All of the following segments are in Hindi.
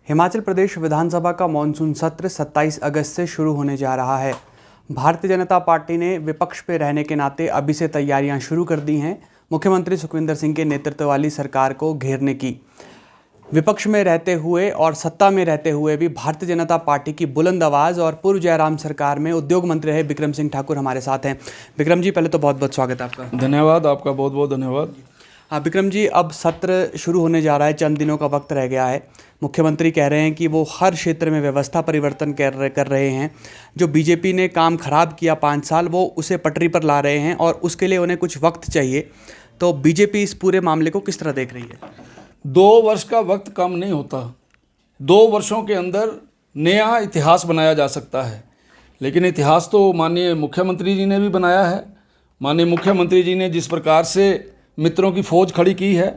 हिमाचल प्रदेश विधानसभा का मॉनसून सत्र 27 अगस्त से शुरू होने जा रहा है। भारतीय जनता पार्टी ने विपक्ष में रहने के नाते अभी से तैयारियां शुरू कर दी हैं मुख्यमंत्री सुखविंदर सिंह के नेतृत्व वाली सरकार को घेरने की। विपक्ष में रहते हुए और सत्ता में रहते हुए भी भारतीय जनता पार्टी की बुलंद आवाज़ और पूर्व जयराम सरकार में उद्योग मंत्री रहे बिक्रम सिंह ठाकुर हमारे साथ हैं। बिक्रम जी, पहले तो बहुत बहुत स्वागत है आपका। धन्यवाद, आपका बहुत बहुत धन्यवाद। हाँ बिक्रम जी, अब सत्र शुरू होने जा रहा है, चंद दिनों का वक्त रह गया है। मुख्यमंत्री कह रहे हैं कि वो हर क्षेत्र में व्यवस्था परिवर्तन कर रहे हैं। जो बीजेपी ने काम खराब किया 5 साल, वो उसे पटरी पर ला रहे हैं और उसके लिए उन्हें कुछ वक्त चाहिए। तो बीजेपी इस पूरे मामले को किस तरह देख रही है? 2 वर्ष का वक्त कम नहीं होता। 2 वर्षों के अंदर नया इतिहास बनाया जा सकता है, लेकिन इतिहास तो माननीय मुख्यमंत्री जी ने भी बनाया है। माननीय मुख्यमंत्री जी ने जिस प्रकार से मित्रों की फौज खड़ी की है,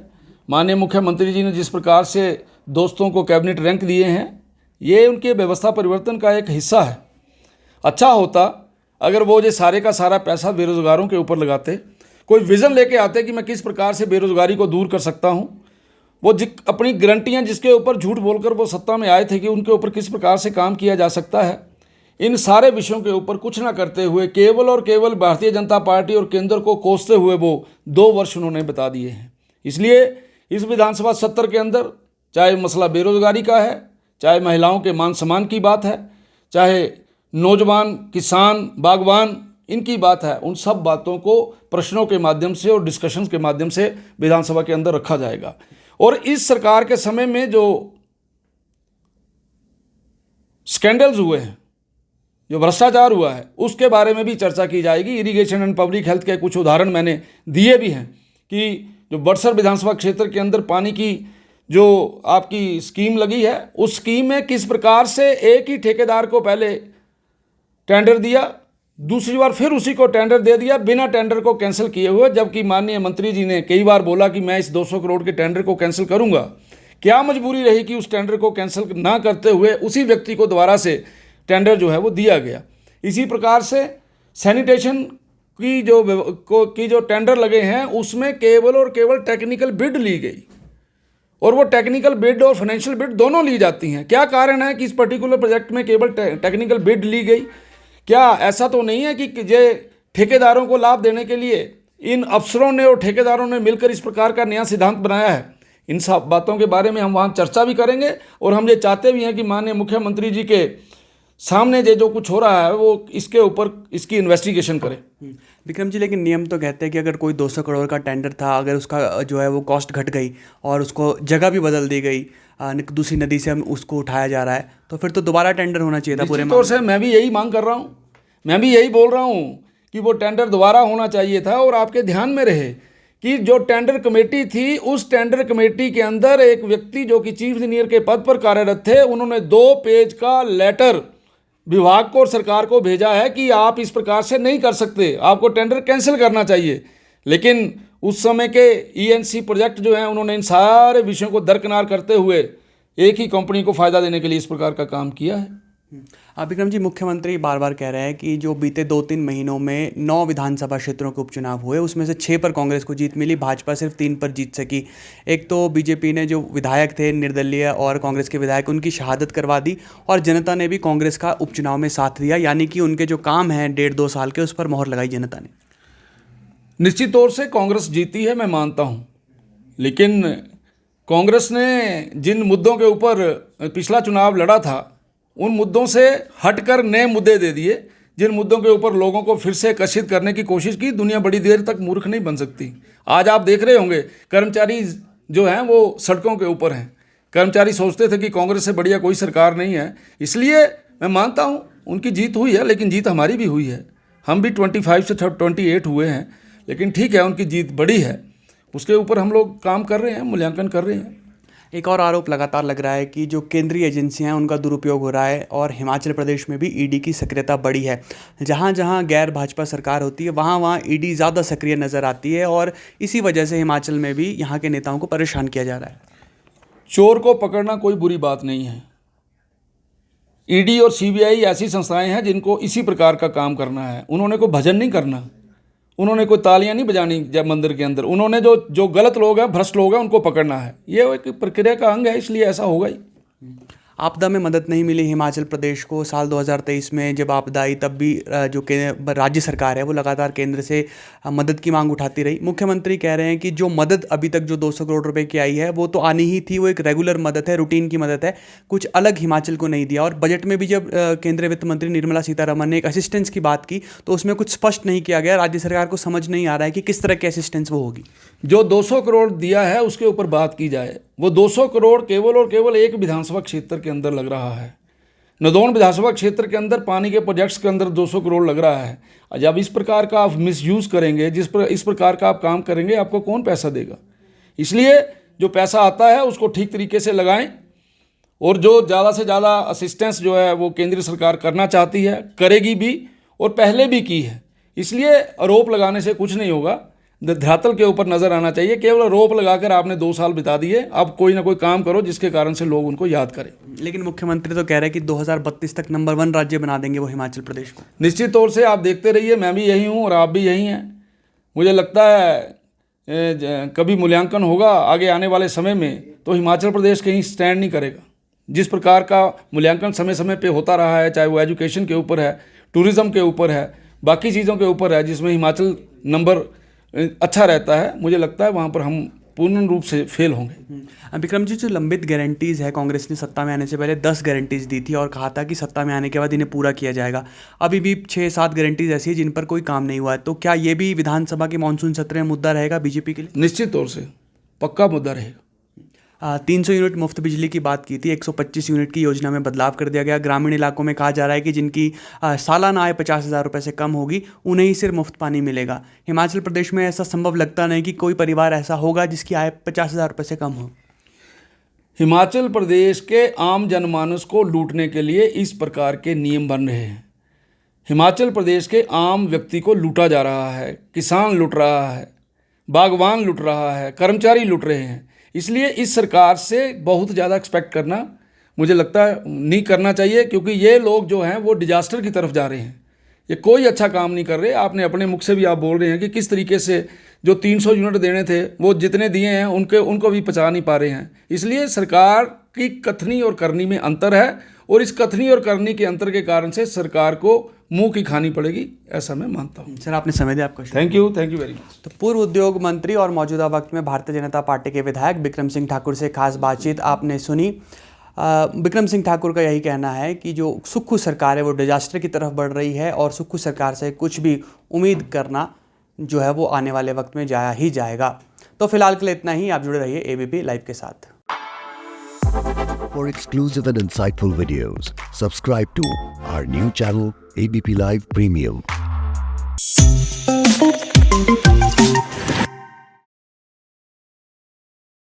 माननीय मुख्यमंत्री जी ने जिस प्रकार से दोस्तों को कैबिनेट रैंक दिए हैं, ये उनके व्यवस्था परिवर्तन का एक हिस्सा है। अच्छा होता अगर वो ये सारे का सारा पैसा बेरोज़गारों के ऊपर लगाते, कोई विज़न लेके आते कि मैं किस प्रकार से बेरोज़गारी को दूर कर सकता हूँ। वो अपनी गारंटियाँ जिसके ऊपर झूठ बोलकर वो सत्ता में आए थे कि उनके ऊपर किस प्रकार से काम किया जा सकता है, इन सारे विषयों के ऊपर कुछ ना करते हुए केवल और केवल भारतीय जनता पार्टी और केंद्र को कोसते हुए वो 2 वर्ष उन्होंने बता दिए हैं। इसलिए इस विधानसभा सत्र के अंदर चाहे मसला बेरोजगारी का है, चाहे महिलाओं के मान सम्मान की बात है, चाहे नौजवान किसान बागवान इनकी बात है, उन सब बातों को प्रश्नों के माध्यम से और डिस्कशंस के माध्यम से विधानसभा के अंदर रखा जाएगा। और इस सरकार के समय में जो स्कैंडल्स हुए हैं, जो भ्रष्टाचार हुआ है, उसके बारे में भी चर्चा की जाएगी। इरिगेशन एंड पब्लिक हेल्थ के कुछ उदाहरण मैंने दिए भी हैं कि जो बड़सर विधानसभा क्षेत्र के अंदर पानी की जो आपकी स्कीम लगी है, उस स्कीम में किस प्रकार से एक ही ठेकेदार को पहले टेंडर दिया, दूसरी बार फिर उसी को टेंडर दे दिया बिना टेंडर को कैंसिल किए हुए, जबकि माननीय मंत्री जी ने कई बार बोला कि मैं इस 200 करोड़ के टेंडर को कैंसिल करूंगा। क्या मजबूरी रही कि उस टेंडर को कैंसिल ना करते हुए उसी व्यक्ति को दोबारा से टेंडर जो है वो दिया गया। इसी प्रकार से सैनिटेशन की जो टेंडर लगे हैं, उसमें केवल और केवल टेक्निकल बिड ली गई, और वो टेक्निकल बिड और फाइनेंशियल बिड दोनों ली जाती हैं। क्या कारण है कि इस पर्टिकुलर प्रोजेक्ट में केवल टेक्निकल बिड ली गई? क्या ऐसा तो नहीं है कि ये ठेकेदारों को लाभ देने के लिए इन अफसरों ने और ठेकेदारों ने मिलकर इस प्रकार का नया सिद्धांत बनाया है? इन सब बातों के बारे में हम वहाँ चर्चा भी करेंगे, और हम ये चाहते भी हैं कि माननीय मुख्यमंत्री जी के सामने जो कुछ हो रहा है वो इसके ऊपर इसकी इन्वेस्टिगेशन करें। विक्रम जी, लेकिन नियम तो कहते हैं कि अगर कोई 200 करोड़ का टेंडर था, अगर उसका जो है वो कॉस्ट घट गई और उसको जगह भी बदल दी गई, दूसरी नदी से हम उसको उठाया जा रहा है, तो फिर तो दोबारा टेंडर होना चाहिए था पूरे तौर से। मैं भी यही मांग कर रहा हूँ, मैं भी यही बोल रहा हूँ कि वो टेंडर दोबारा होना चाहिए था। और आपके ध्यान में रहे कि जो टेंडर कमेटी थी, उस टेंडर कमेटी के अंदर एक व्यक्ति जो कि चीफ इंजीनियर के पद पर कार्यरत थे, उन्होंने 2 पेज का लेटर विभाग को और सरकार को भेजा है कि आप इस प्रकार से नहीं कर सकते, आपको टेंडर कैंसिल करना चाहिए। लेकिन उस समय के ईएनसी प्रोजेक्ट जो हैं, उन्होंने इन सारे विषयों को दरकिनार करते हुए एक ही कंपनी को फ़ायदा देने के लिए इस प्रकार का काम किया है। विक्रम जी, मुख्यमंत्री बार बार कह रहे हैं कि जो बीते 2-3 महीनों में 9 विधानसभा क्षेत्रों के उपचुनाव हुए, उसमें से 6 पर कांग्रेस को जीत मिली, भाजपा सिर्फ 3 पर जीत सकी। एक तो बीजेपी ने जो विधायक थे निर्दलीय और कांग्रेस के विधायक, उनकी शहादत करवा दी, और जनता ने भी कांग्रेस का उपचुनाव में साथ दिया, यानी कि उनके जो काम हैं 1.5-2 साल के, उस पर मोहर लगाई जनता ने। निश्चित तौर से कांग्रेस जीती है, मैं मानता हूँ, लेकिन कांग्रेस ने जिन मुद्दों के ऊपर पिछला चुनाव लड़ा था, उन मुद्दों से हटकर नए मुद्दे दे दिए, जिन मुद्दों के ऊपर लोगों को फिर से आकर्षित करने की कोशिश की। दुनिया बड़ी देर तक मूर्ख नहीं बन सकती। आज आप देख रहे होंगे कर्मचारी जो हैं वो सड़कों के ऊपर हैं। कर्मचारी सोचते थे कि कांग्रेस से बढ़िया कोई सरकार नहीं है। इसलिए मैं मानता हूँ उनकी जीत हुई है, लेकिन जीत हमारी भी हुई है। हम भी 25 से 28 हुए हैं, लेकिन ठीक है, उनकी जीत बड़ी है, उसके ऊपर हम लोग काम कर रहे हैं, मूल्यांकन कर रहे हैं। एक और आरोप लगातार लग रहा है कि जो केंद्रीय एजेंसियां हैं उनका दुरुपयोग हो रहा है, और हिमाचल प्रदेश में भी ईडी की सक्रियता बढ़ी है। जहां जहां गैर भाजपा सरकार होती है, वहां वहां ईडी ज़्यादा सक्रिय नज़र आती है, और इसी वजह से हिमाचल में भी यहां के नेताओं को परेशान किया जा रहा है। चोर को पकड़ना कोई बुरी बात नहीं है। ईडी और सीबीआई ऐसी संस्थाएं हैं जिनको इसी प्रकार का काम करना है। उन्होंने कोई भजन नहीं करना, उन्होंने कोई तालियां नहीं बजानी जब मंदिर के अंदर। उन्होंने जो गलत लोग हैं, भ्रष्ट लोग हैं, उनको पकड़ना है। ये एक प्रक्रिया का अंग है, इसलिए ऐसा होगा ही। आपदा में मदद नहीं मिली हिमाचल प्रदेश को। साल 2023 में जब आपदा आई तब भी जो राज्य सरकार है वो लगातार केंद्र से मदद की मांग उठाती रही। मुख्यमंत्री कह रहे हैं कि जो मदद अभी तक जो 200 करोड़ रुपए की आई है वो तो आनी ही थी, वो एक रेगुलर मदद है, रूटीन की मदद है, कुछ अलग हिमाचल को नहीं दिया। और बजट में भी जब केंद्रीय वित्त मंत्री निर्मला सीतारमण ने एक असिस्टेंस की बात की तो उसमें कुछ स्पष्ट नहीं किया गया। राज्य सरकार को समझ नहीं आ रहा है कि किस तरह की असिस्टेंस वो होगी। जो 200 करोड़ दिया है उसके ऊपर बात की जाए। वो 200 करोड़ केवल और केवल एक विधानसभा क्षेत्र के अंदर लग रहा है। नदौन विधानसभा क्षेत्र के अंदर पानी के प्रोजेक्ट्स के अंदर 200 करोड़ लग रहा है। जब इस प्रकार का आप मिसयूज़ करेंगे, इस प्रकार का आप काम करेंगे, आपको कौन पैसा देगा? इसलिए जो पैसा आता है उसको ठीक तरीके से लगाएं और जो ज़्यादा से ज़्यादा असिस्टेंस जो है वो केंद्र सरकार करना चाहती है, करेगी भी और पहले भी की है। इसलिए आरोप लगाने से कुछ नहीं होगा, धरातल के ऊपर नजर आना चाहिए। केवल आरोप लगाकर आपने 2 साल बिता दिए, अब कोई ना कोई काम करो जिसके कारण से लोग उनको याद करें। लेकिन मुख्यमंत्री तो कह रहे हैं कि 2032 तक नंबर 1 राज्य बना देंगे वो हिमाचल प्रदेश को। निश्चित तौर से आप देखते रहिए, मैं भी यही हूँ और आप भी यही हैं। मुझे लगता है कभी मूल्यांकन होगा आगे आने वाले समय में तो हिमाचल प्रदेश कहीं स्टैंड नहीं करेगा। जिस प्रकार का मूल्यांकन समय समय पे होता रहा है, चाहे वो एजुकेशन के ऊपर है, टूरिज्म के ऊपर है, बाकी चीज़ों के ऊपर है, जिसमें हिमाचल नंबर अच्छा रहता है, मुझे लगता है वहाँ पर हम पूर्ण रूप से फेल होंगे। विक्रम जी, जो लंबित गारंटीज़ है, कांग्रेस ने सत्ता में आने से पहले 10 गारंटीज़ दी थी और कहा था कि सत्ता में आने के बाद इन्हें पूरा किया जाएगा। अभी भी 6-7 गारंटीज़ ऐसी है जिन पर कोई काम नहीं हुआ है। तो क्या ये भी विधानसभा के मानसून सत्र में मुद्दा रहेगा बीजेपी के लिए? निश्चित तौर से पक्का मुद्दा रहेगा। 300 यूनिट मुफ्त बिजली की बात की थी, 125 यूनिट की योजना में बदलाव कर दिया गया। ग्रामीण इलाकों में कहा जा रहा है कि जिनकी सालाना आय 50,000 रुपये से कम होगी उन्हें ही सिर्फ मुफ्त पानी मिलेगा। हिमाचल प्रदेश में ऐसा संभव लगता नहीं कि कोई परिवार ऐसा होगा जिसकी आय 50,000 रुपये से कम हो। हिमाचल प्रदेश के आम जनमानस को लूटने के लिए इस प्रकार के नियम बन रहे हैं। हिमाचल प्रदेश के आम व्यक्ति को लूटा जा रहा है, किसान लूट रहा है, बागवान लूट रहा है, कर्मचारी लूट रहे हैं। इसलिए इस सरकार से बहुत ज़्यादा एक्सपेक्ट करना मुझे लगता है नहीं करना चाहिए, क्योंकि ये लोग जो हैं वो डिजास्टर की तरफ जा रहे हैं। ये कोई अच्छा काम नहीं कर रहे। आपने अपने मुख से भी आप बोल रहे हैं कि किस तरीके से जो 300 यूनिट देने थे वो जितने दिए हैं उनको भी पचा नहीं पा रहे हैं। इसलिए सरकार की कथनी और करनी में अंतर है और इस कथनी और करनी के अंतर के कारण से सरकार को मुंह की खानी पड़ेगी, ऐसा मैं मानता हूँ। सर, आपने समय दिया, आपको थैंक यू वेरी मच। तो पूर्व उद्योग मंत्री और मौजूदा वक्त में भारतीय जनता पार्टी के विधायक बिक्रम सिंह ठाकुर से खास बातचीत आपने सुनी। बिक्रम सिंह ठाकुर का यही कहना है कि जो सुक्खू सरकार है वो डिजास्टर की तरफ बढ़ रही है और सुक्खू सरकार से कुछ भी उम्मीद करना जो है वो आने वाले वक्त में जाया ही जाएगा। तो फिलहाल के लिए इतना ही। आप जुड़े रहिए एबीपी लाइव के साथ। For exclusive and insightful videos, subscribe to our new channel ABP Live Premium.